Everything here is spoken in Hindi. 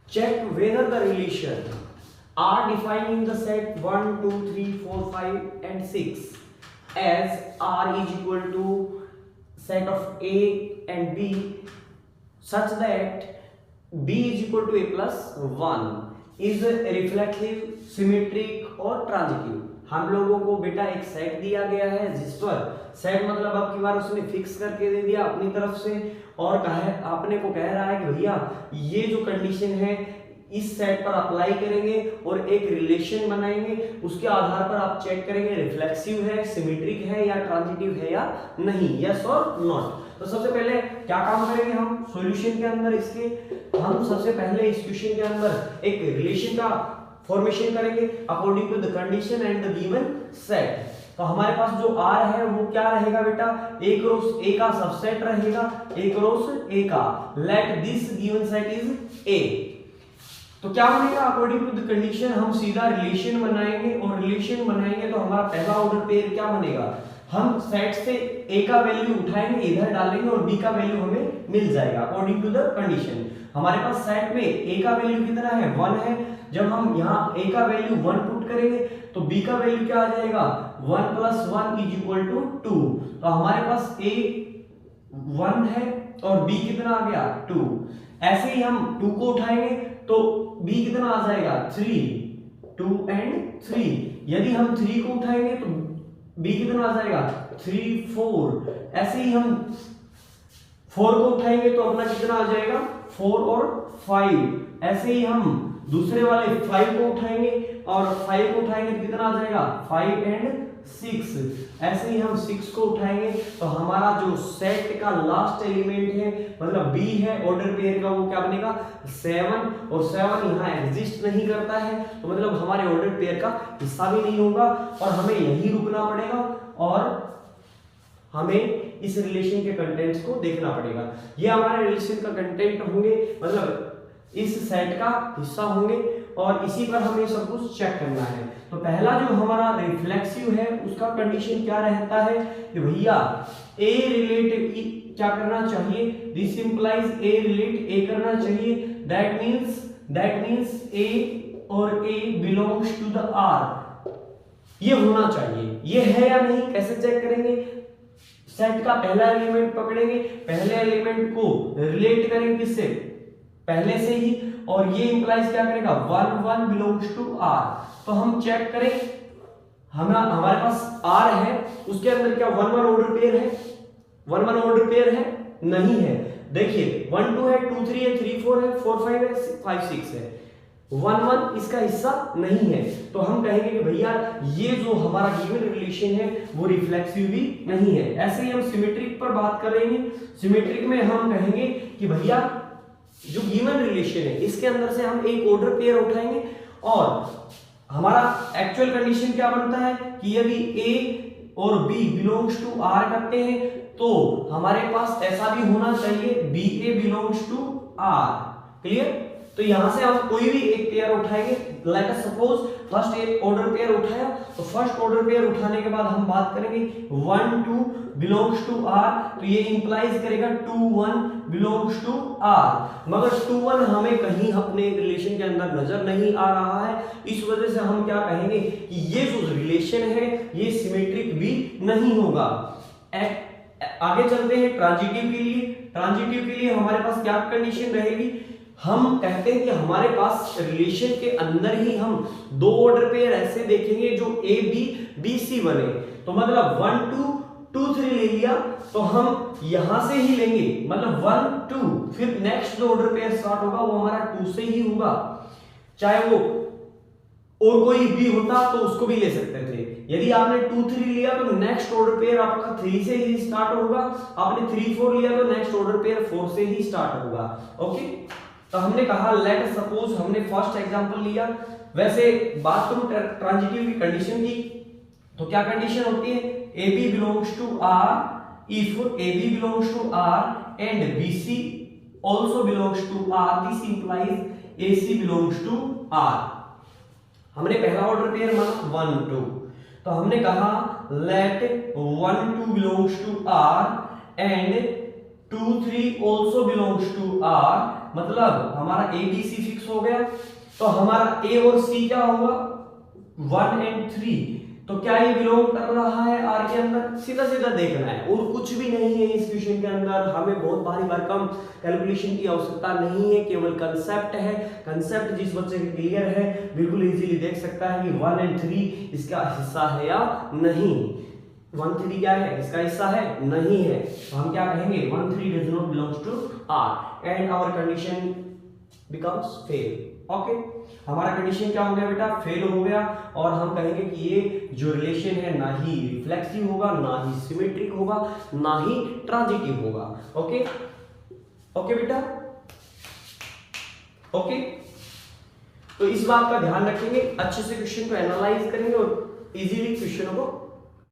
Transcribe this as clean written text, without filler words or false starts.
check whether the relation are defined in the set 1, 2, 3, 4, 5 and 6 as R is equal to set of A and B such that B is equal to A plus 1 is reflective, symmetric और ट्रांजिटिव। हम लोगों को बेटा एक सेट दिया गया है जिस पर सेट मतलब अब की बार उसने फिक्स करके दे दिया अपनी तरफ से और आपने को कह रहा है कि भैया ये जो कंडीशन है इस सेट पर अप्लाई करेंगे और एक रिलेशन बनाएंगे, उसके आधार पर आप चेक करेंगे रिफ्लेक्सिव है, सिमेट्रिक है या ट्रांजिटिव है या नहीं, यस और नॉट। तो सबसे पहले क्या काम करेंगे हम सॉल्यूशन के अंदर इसके, हम सबसे पहले इस क्वेश्चन के अंदर एक रिलेशन का फॉर्मेशन करेंगे according to the condition and the given set. तो हमारे पास जो R है वो क्या रहेगा बेटा, A क्रॉस A का सबसेट रहेगा, A क्रॉस A का। Let this given set is A। तो क्या बनेगा अकॉर्डिंग टू द कंडीशन, हम सीधा रिलेशन बनाएंगे और रिलेशन बनाएंगे तो हमारा पहला ऑर्डर पेयर क्या बनेगा, हम सेट से A का वैल्यू उठाएंगे इधर डालेंगे और B का वैल्यू हमें मिल जाएगा अकॉर्डिंग टू द कंडीशन। हमारे पास सेट में A का वैल्यू कितना है 1 है, जब हम यहाँ A का वैल्यू 1 पुट करेंगे तो B का वैल्यू क्या आ जाएगा 1 + 1 = 2। तो हमारे पास A 1 है और B कितना आ गया 2। ऐसे ही हम 2 को उठाएंगे तो B कितना आ जाएगा 3, 2 and 3। यदि हम 3 को उठाएंगे तो B कितना आ जाएगा 3, 4। ऐसे ही हम 4 को उठाएंगे तो अपना कितना आ जाएगा 4 और 5। ऐसे ही हम दूसरे वाले 5 को उठाएंगे और 5 को उठाएंगे तो कितना आ जाएगा 5 and 6। ऐसे ही हम 6 को उठाएंगे तो हमारा जो सेट का लास्ट एलिमेंट है मतलब B है ऑर्डर पेयर का, वो क्या बनेगा 7। और 7 यहाँ एग्जिस्ट नहीं करता है तो मतलब हमारे ऑर्डर पेयर का हिस्सा भी नहीं होगा और हमें यही रुकना पड़ेगा और हमें इस रिलेशन के कंटेंट्स को देखना पड़ेगा। ये हमारे रिलेशन का कंटेंट होंगे मतलब इस सेट का हिस्सा होंगे और इसी पर हमें सब कुछ चेक करना है। तो पहला जो हमारा रिफ्लेक्सिव है उसका कंडीशन क्या रहता है कि भैया A रिलेट क्या करना चाहिए, this implies A relate A करना चाहिए। दैट मींस A और A belongs to the R, ये होना चाहिए। ये है या नहीं कैसे चेक करेंगे, सेट का पहला एलिमेंट पकड़ेंगे, पहले एलिमेंट को रिलेट करेंगे किससे पहले से ही और ये इंप्लाइज क्या करेगा 1 1 बिलोंग्स टू R। तो हम चेक करें हमारे पास R है उसके अंदर क्या 1 1 ऑर्डर पेयर है, 1 1 ऑर्डर पेयर है नहीं है। देखिए 1 2 है, 2 3 है, 3 4 है, 4 5 है, 5 6 है, 1 1 इसका हिस्सा नहीं है। तो हम कहेंगे कि भैया ये जो हमारा गिवन रिलेशन है वो रिफ्लेक्सिव भी नहीं है। ऐसे ही हम सिमेट्रिक पर बात करेंगे। सिमेट्रिक में हम कहेंगे कि भैया जो गिवन रिलेशन है इसके अंदर से हम एक ऑर्डर पेयर उठाएंगे और हमारा एक्चुअल कंडीशन क्या बनता है कि यदि A और B बिलोंग्स टू R करते हैं तो हमारे पास ऐसा भी होना चाहिए BA belongs to R। Clear. तो यहां से हम कोई भी एक पेयर उठाएंगे, लेट अस सपोज फर्स्ट एक ऑर्डर पेयर उठाया तो फर्स्ट ऑर्डर पेयर उठाने के बाद हम बात करेंगे 1 2 बिलोंग्स टू R, तो ये इंप्लाइज करेगा 2 1 बिलोंग्स टू R। मगर 2 1 हमें कहीं अपने रिलेशन के अंदर नजर नहीं आ रहा है, इस वजह से हम क्या कहेंगे कि ये जो रिलेशन है ये सिमेट्रिक भी नहीं होगा। आगे चलते हैं ट्रांजिटिव के लिए। ट्रांजिटिव के लिए हमारे पास क्या कंडीशन रहेगी, हम कहते हैं कि हमारे पास रिलेशन के अंदर ही हम दो ऑर्डर पेयर ऐसे देखेंगे जो A B B C बने। तो मतलब 1 2 2 3 ले लिया तो हम यहां से ही लेंगे, मतलब 1 2 फिर नेक्स्ट जो ऑर्डर पेयर स्टार्ट होगा वो हमारा 2 से ही होगा। चाहे वो और कोई भी होता तो उसको भी ले सकते थे। यदि आपने 2 3 लिया तो नेक्स्ट ऑर्डर पेयर आपका 3 से ही स्टार्ट होगा, आपने 3 4 लिया तो नेक्स्ट ऑर्डर पेयर 4 से ही स्टार्ट होगा। ओके, तो हमने कहा लेट सपोज हमने फर्स्ट एग्जांपल लिया। वैसे बात करूं ट्रांजिटिव की कंडीशन की तो क्या कंडीशन होती है, AB belongs to R if AB belongs to R and BC also belongs to R, this implies AC belongs to R। हमने पहला ऑर्डर पेयर माना 1 2, तो हमने कहा let 1 2 belongs to R and 2 3 also belongs to R, मतलब हमारा ए बी सी फिक्स हो गया, तो हमारा ए और सी क्या होगा 1 एंड 3, तो क्या ये बिलोंग कर रहा है आर के अंदर, सीधा सीधा देखना है और कुछ भी नहीं है इस क्वेश्चन के अंदर। हमें बहुत भारी भरकम कैलकुलेशन की आवश्यकता नहीं है, केवल कंसेप्ट है। कंसेप्ट जिस बच्चे के क्लियर है बिल्कुल इजीली देख सकता है कि 1 एंड 3 इसका हिस्सा है या नहीं। 1 3 क्या है, इसका हिस्सा है नहीं है, तो हम क्या कहेंगे 1 3 does not belongs to R and our condition becomes fail. Okay, हमारा कंडीशन क्या हो गया बेटा, फेल हो गया, और हम कहेंगे कि ये जो रिलेशन है ना ही रिफ्लेक्सिव होगा, ना ही सिमेट्रिक होगा, ना ही ट्रांजिटिव होगा। ओके ओके बेटा, ओके। तो इस बात का ध्यान रखेंगे, अच्छे से क्वेश्चन को एनालाइज करेंगे और इजीली क्वेश्चनों को